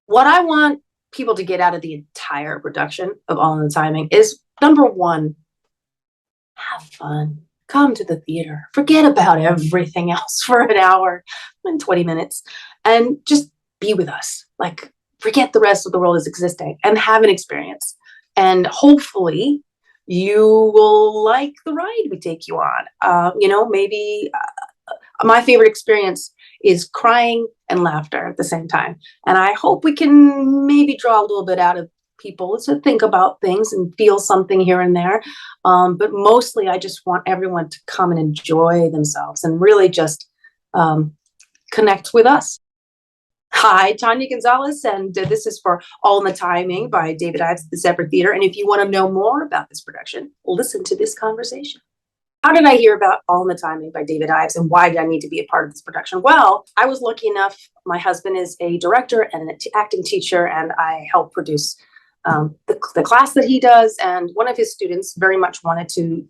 What I want people to get out of the entire production of All in the Timing is, number one, have fun. Come to the theater. Forget about everything else for an hour and 20 minutes and just be with us. Like, forget the rest of the world is existing and have an experience. And hopefully you will like the ride we take you on. Maybe my favorite experience is crying and laughter at the same time. And I hope we can maybe draw a little bit out of people to think about things and feel something here and there. But mostly I just want everyone to come and enjoy themselves and really just connect with us. Hi, Tania Gonzalez, and this is for All in the Timing by David Ives The Zephyr Theatre. And if you want to know more about this production, listen to this conversation. How did I hear about All in the Timing by David Ives, and why did I need to be a part of this production? Well, I was lucky enough. My husband is a director and an acting teacher, and I help produce the class that he does. And one of his students very much wanted to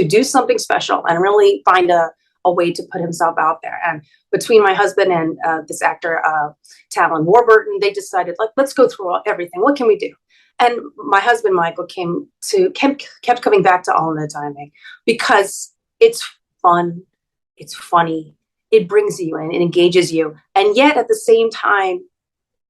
do something special and really find a way to put himself out there. And between my husband and this actor, Patrick Warburton, they decided, let's go through everything. What can we do? And my husband, Michael, kept coming back to All in the Timing because it's fun, it's funny, it brings you in, it engages you. And yet at the same time,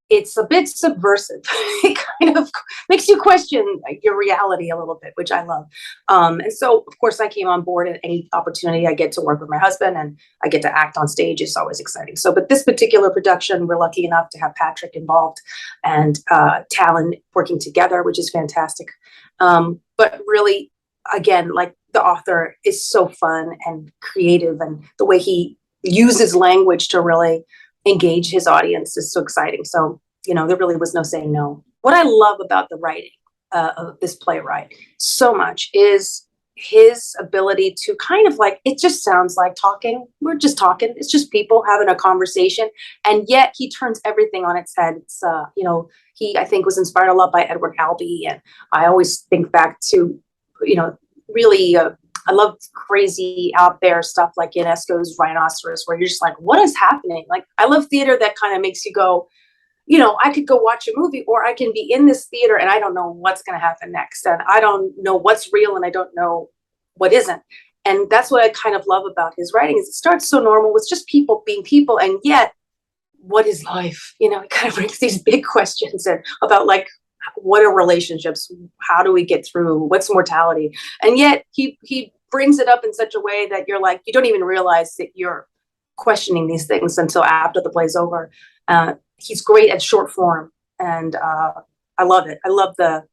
it's a bit subversive. It kind of makes you question your reality a little bit, which I love. And so, of course, I came on board at any opportunity I get to work with my husband and I get to act on stage. It's always exciting. So, but this particular production, we're lucky enough to have Patrick involved and Talon working together, which is fantastic. But really, again, like, the author is so fun and creative, and the way he uses language to really engage his audience is so exciting. So, there really was no saying no. What I love about the writing of this playwright so much is his ability to kind of, like, it just sounds like talking. We're just talking. It's just people having a conversation. And yet he turns everything on its head. It's, he, I think, was inspired a lot by Edward Albee. And I always think back to, really, I love crazy out there stuff like Ionesco's Rhinoceros, where you're just like, what is happening? Like, I love theater that kind of makes you go, I could go watch a movie, or I can be in this theater and I don't know what's going to happen next. And I don't know what's real and I don't know what isn't. And that's what I kind of love about his writing, is it starts so normal with just people being people. And yet, what is life? It kind of brings these big questions about, like, what are relationships? How do we get through? What's mortality? And yet he brings it up in such a way that you're like, you don't even realize that you're questioning these things until after the play's over. He's great at short form, and I love it. I love the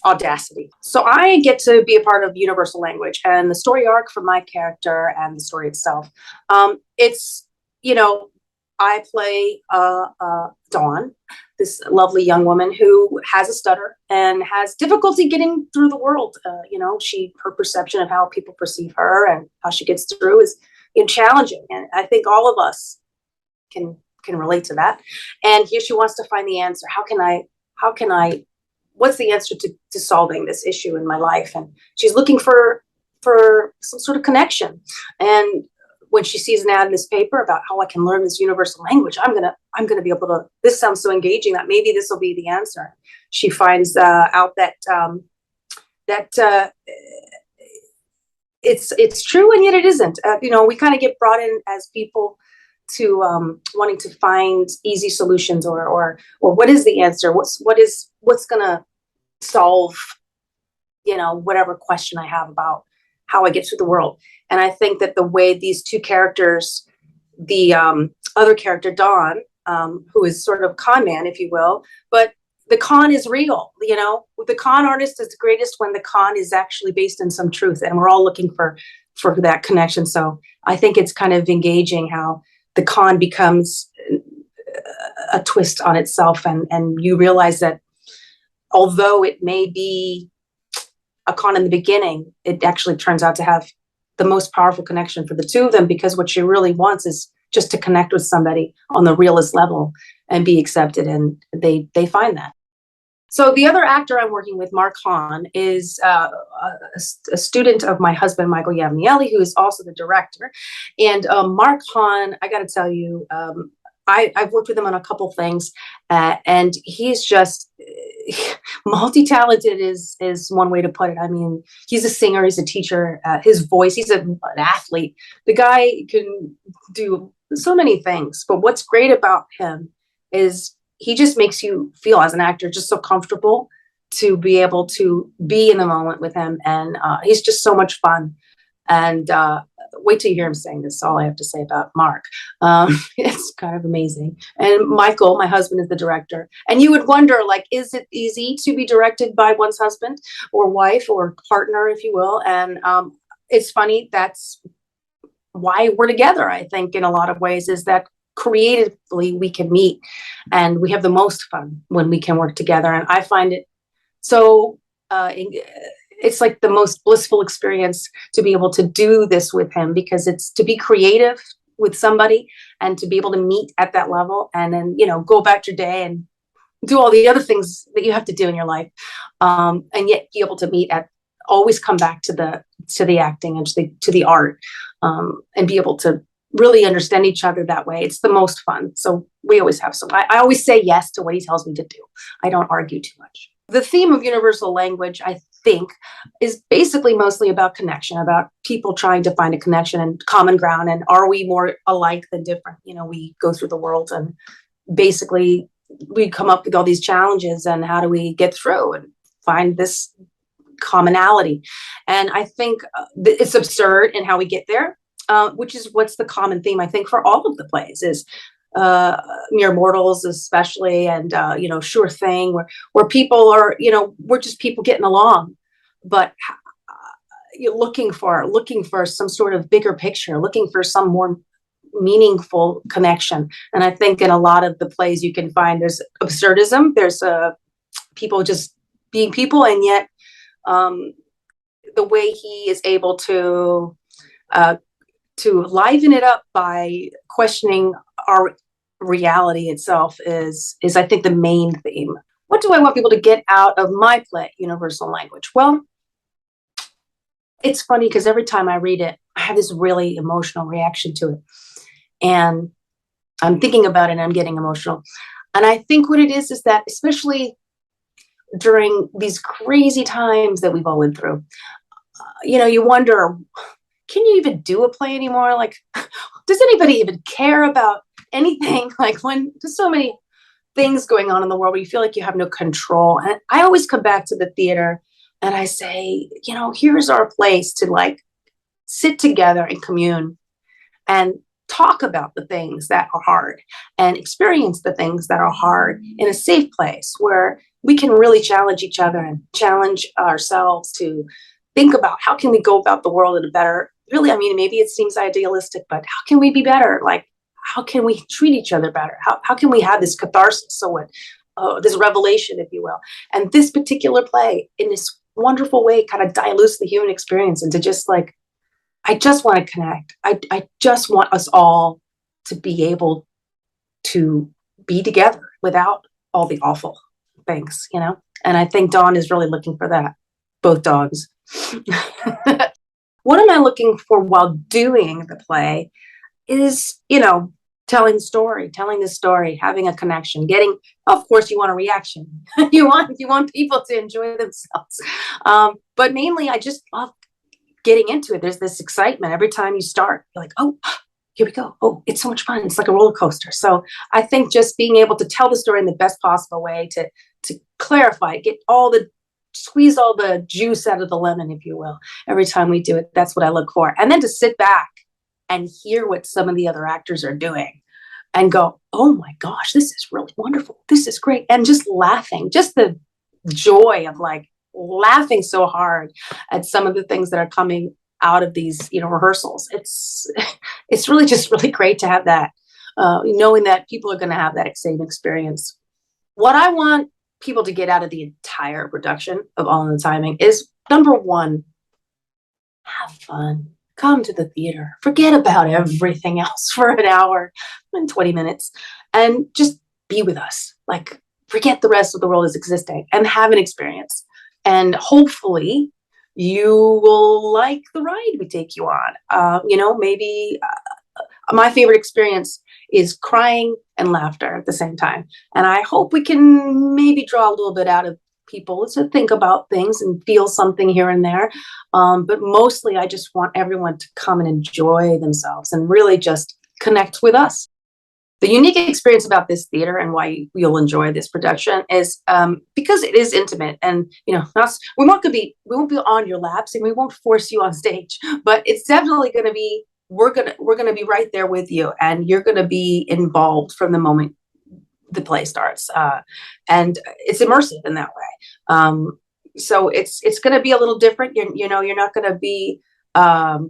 audacity. So I get to be a part of universal language and the story arc for my character and the story itself. It's, I play Dawn, this lovely young woman who has a stutter and has difficulty getting through the world. Her perception of how people perceive her and how she gets through is challenging. And I think all of us can relate to that. And here she wants to find the answer. How can I, what's the answer to solving this issue in my life? And she's looking for some sort of connection. And when she sees an ad in this paper about how I can learn this universal language, I'm gonna be able to, this sounds so engaging that maybe this will be the answer. She finds out that it's true, and yet it isn't. We kind of get brought in as people to wanting to find easy solutions, or what is the answer? What's gonna solve, whatever question I have about how I get through the world. And I think that the way these two characters, the other character, Dawn, who is sort of con man, if you will, but the con is real. The con artist is greatest when the con is actually based in some truth, and we're all looking for that connection. So I think it's kind of engaging how the con becomes a twist on itself, and you realize that although it may be a con in the beginning, it actually turns out to have the most powerful connection for the two of them, because what she really wants is just to connect with somebody on the realest level and be accepted, and they find that. So the other actor I'm working with, Mark Hahn, is a student of my husband, Michael Yavnieli, who is also the director. And Mark Hahn, I got to tell you, I've worked with him on a couple things, and he's just multi-talented is one way to put it. I mean, he's a singer, he's a teacher, his voice, he's an athlete. The guy can do so many things, but what's great about him is he just makes you feel as an actor just so comfortable to be able to be in the moment with him. And he's just so much fun. And wait till you hear him saying this. All I have to say about Mark. It's kind of amazing. And Michael, my husband, is the director. And you would wonder, like, is it easy to be directed by one's husband or wife or partner, if you will? And it's funny. That's why we're together, I think, in a lot of ways, is that creatively we can meet and we have the most fun when we can work together. And I find it so it's like the most blissful experience to be able to do this with him, because it's to be creative with somebody and to be able to meet at that level and then, you know, go about your day and do all the other things that you have to do in your life. And yet be able to meet at, always come back to the acting and to the art, and be able to really understand each other that way. It's the most fun. So we always have some, I always say yes to what he tells me to do. I don't argue too much. The theme of universal language, I think, is basically mostly about connection, about people trying to find a connection and common ground. And are we more alike than different? You know, we go through the world and basically we come up with all these challenges, and how do we get through and find this commonality? And I think it's absurd in how we get there, which is what's the common theme, I think, for all of the plays is mere mortals especially, and you know, sure thing, where people are, you know, we're just people getting along, but you're looking for some sort of bigger picture, looking for some more meaningful connection. And I think in a lot of the plays you can find there's absurdism, there's people just being people, and yet the way he is able to liven it up by questioning our reality itself is I think the main theme. What do I want people to get out of my play, Universal Language? Well, it's funny because every time I read it, I have this really emotional reaction to it. And I'm thinking about it and I'm getting emotional. And I think what it is that, especially during these crazy times that we've all been through, you wonder, can you even do a play anymore? Like, does anybody even care about anything? Like, when there's so many things going on in the world where you feel like you have no control. And I always come back to the theater and I say, here's our place to like sit together and commune and talk about the things that are hard and experience the things that are hard in a safe place where we can really challenge each other and challenge ourselves to think about how can we go about the world in a better, really, I mean, maybe it seems idealistic, but how can we be better? Like, how can we treat each other better? How can we have this catharsis, this revelation, if you will? And this particular play, in this wonderful way, kind of dilutes the human experience into just like, I just want to connect. I just want us all to be able to be together without all the awful things, And I think Dawn is really looking for that, both dogs. What am I looking for while doing the play is, telling the story, having a connection, of course, you want a reaction. you want people to enjoy themselves. But mainly, I just love getting into it. There's this excitement every time you start. You're like, oh, here we go. Oh, it's so much fun. It's like a roller coaster. So I think just being able to tell the story in the best possible way, to clarify, squeeze all the juice out of the lemon, if you will, every time we do it. That's what I look for. And then to sit back and hear what some of the other actors are doing and go, oh my gosh, this is really wonderful. This is great. And just laughing, just the joy of like laughing so hard at some of the things that are coming out of these, rehearsals. It's really just really great to have that, knowing that people are going to have that same experience. What I want people to get out of the entire production of All in the Timing is, number one, have fun. Come to the theater. Forget about everything else for an hour and 20 minutes and just be with us. Like, forget the rest of the world is existing and have an experience. And hopefully you will like the ride we take you on. Maybe my favorite experience is crying and laughter at the same time. And I hope we can maybe draw a little bit out of people to think about things and feel something here and there. But mostly I just want everyone to come and enjoy themselves and really just connect with us. The unique experience about this theater and why you'll enjoy this production is because it is intimate, and we won't be on your laps and we won't force you on stage, but it's definitely going to be, we're gonna be right there with you, and you're going to be involved from the moment the play starts, and it's immersive in that way. So it's going to be a little different. You're not going to be you're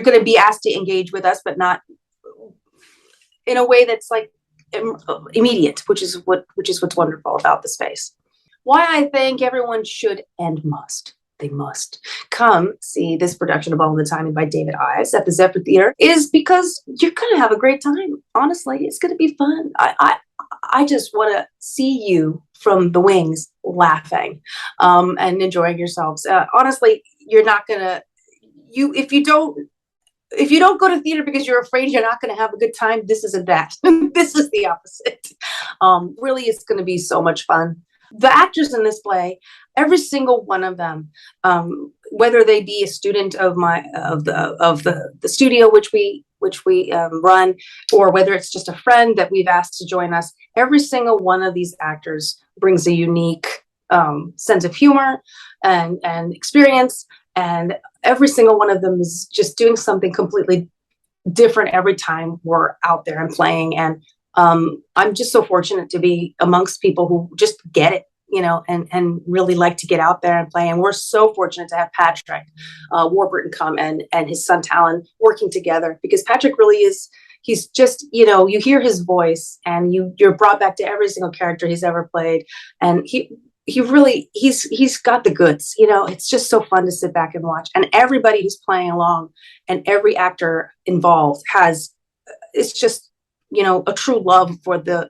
going to be asked to engage with us, but not in a way that's like immediate, which is what's wonderful about the space. Why I think everyone should and must, they must come see this production of All the Timing by David Ives at the Zephyr Theatre is because you're going to have a great time. Honestly, it's going to be fun. I just want to see you from the wings laughing and enjoying yourselves. Honestly, you're not going to, if you don't go to theater because you're afraid you're not going to have a good time, this isn't that. This is the opposite. Really, it's going to be so much fun. The actors in this play, every single one of them, whether they be a student of the studio which we run, or whether it's just a friend that we've asked to join us, every single one of these actors brings a unique sense of humor and experience, and every single one of them is just doing something completely different every time we're out there and playing. And I'm just so fortunate to be amongst people who just get it, and really like to get out there and play. And we're so fortunate to have Patrick Warburton come and his son Talon working together, because Patrick really is, he's just, you hear his voice and you're brought back to every single character he's ever played. And he's got the goods. It's just so fun to sit back and watch. And everybody who's playing along and every actor involved it's just, a true love for the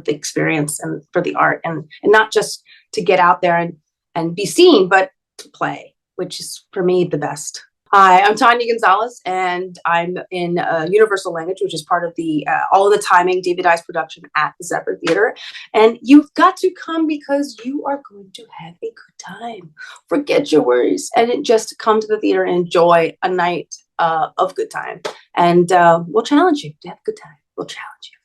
experience and for the art, and not just to get out there and be seen, but to play, which is for me the best. Hi, I'm Tania Gonzalez, and I'm in Universal Language, which is part of the All of the Timing David Ives production at the Zephyr Theatre. And you've got to come because you are going to have a good time. Forget your worries and just come to the theater and enjoy a night of good time. And we'll challenge you to have a good time. We'll challenge you.